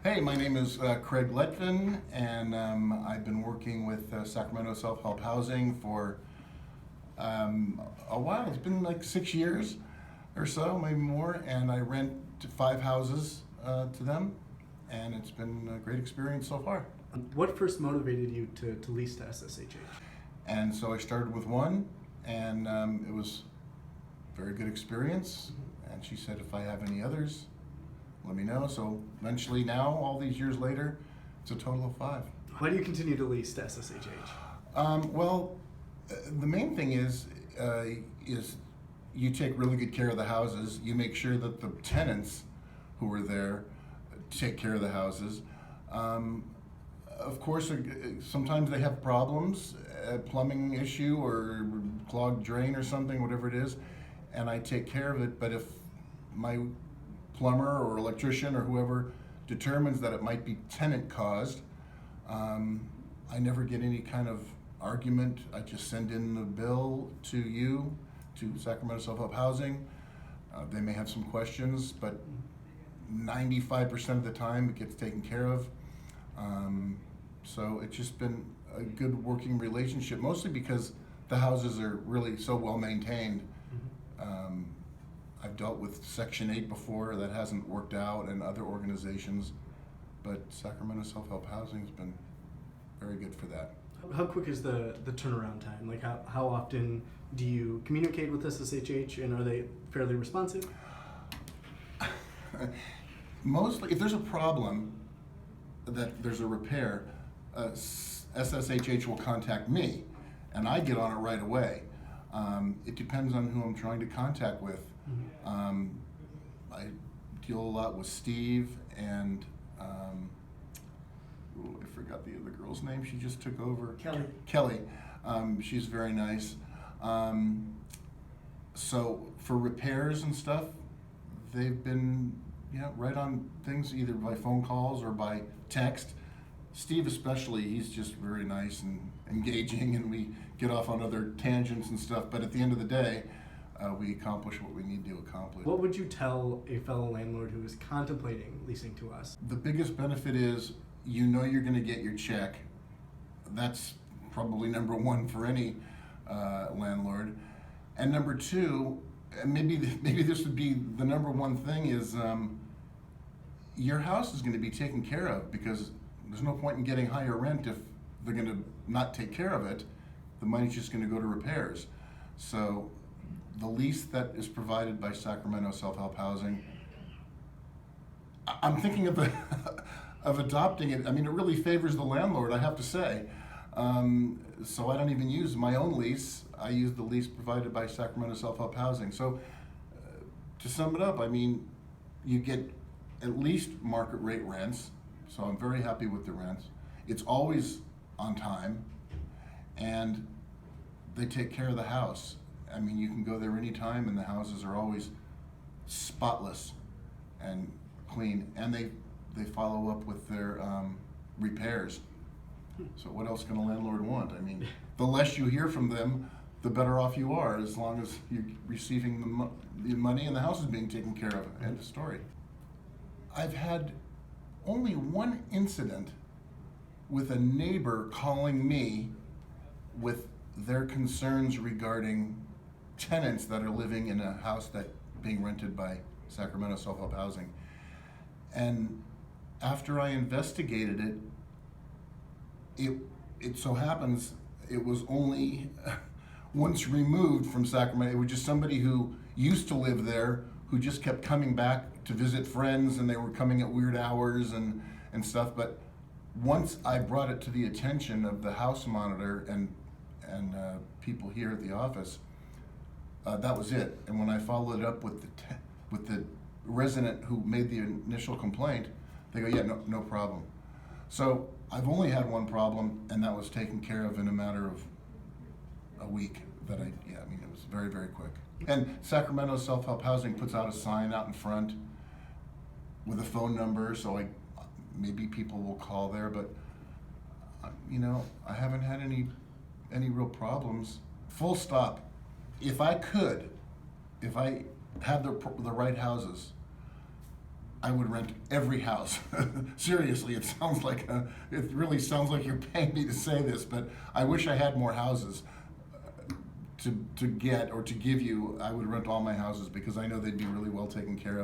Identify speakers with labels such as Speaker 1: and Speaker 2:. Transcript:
Speaker 1: Hey, my name is Craig Letvin, and I've been working with Sacramento Self-Help Housing for a while. It's been like 6 years or so, maybe more, and I rent 5 houses to them, and it's been a great experience so far.
Speaker 2: What first motivated you to lease to SSHH?
Speaker 1: And so I started with one, and it was a very good experience, and she said if I have any others, let me know. So eventually now, all these years later, it's a total of 5.
Speaker 2: Why do you continue to lease to SSHH?
Speaker 1: The main thing is you take really good care of the houses. You make sure that the tenants who are there take care of the houses. Of course, sometimes they have problems, a plumbing issue or clogged drain or something, whatever it is, and I take care of it. But if my plumber or electrician or whoever determines that it might be tenant caused, I never get any kind of argument. I just send in the bill to you, to Sacramento Self-Help Housing. They may have some questions, but 95% of the time it gets taken care of. So it's just been a good working relationship, mostly because the houses are really so well maintained. I've dealt with Section 8 before, that hasn't worked out, and other organizations, but Sacramento Self-Help Housing has been very good for that.
Speaker 2: How quick is the turnaround time? Like how often do you communicate with SSHH, and are they fairly responsive?
Speaker 1: Mostly, if there's a problem, that there's a repair, SSHH will contact me, and I get on it right away. It depends on who I'm trying to contact with. I deal a lot with Steve and I forgot the other girl's name. She just took over. Kelly. She's very nice. So for repairs and stuff, they've been right on things, either by phone calls or by text. Steve especially, he's just very nice and engaging, and we get off on other tangents and stuff, but at the end of the day, we accomplish what we need to accomplish.
Speaker 2: What would you tell a fellow landlord who is contemplating leasing to us?
Speaker 1: The biggest benefit is you're going to get your check. That's probably number one for any landlord. And number two, and maybe this would be the number one thing, is your house is going to be taken care of, because there's no point in getting higher rent if they're going to not take care of it. The money's just going to go to repairs. So the lease that is provided by Sacramento Self-Help Housing, I'm thinking of of adopting it. I mean, it really favors the landlord, I have to say. So I don't even use my own lease. I use the lease provided by Sacramento Self-Help Housing. So to sum it up, I mean, you get at least market rate rents. So I'm very happy with the rents. It's always on time, and they take care of the house. I mean, you can go there anytime, and the houses are always spotless and clean, and they follow up with their repairs. So what else can a landlord want? I mean, the less you hear from them, the better off you are, as long as you're receiving the money and the house is being taken care of. End of story. I've had only one incident with a neighbor calling me with their concerns regarding tenants that are living in a house that's being rented by Sacramento Self-Help Housing. And after I investigated it so happens it was only once removed from Sacramento. It was just somebody who used to live there, who just kept coming back to visit friends, and they were coming at weird hours and stuff. But once I brought it to the attention of the house monitor and people here at the office, that was it. And when I followed it up with the resident who made the initial complaint, they go, yeah, no problem. So I've only had one problem, and that was taken care of in a matter of a week. I mean, it was very, very quick. And Sacramento Self-Help Housing puts out a sign out in front with a phone number, so maybe people will call there, but I haven't had any real problems. Full stop. If I had the right houses, I would rent every house. Seriously, it really sounds like you're paying me to say this, but I wish I had more houses to get or to give you. I would rent all my houses because I know they'd be really well taken care of.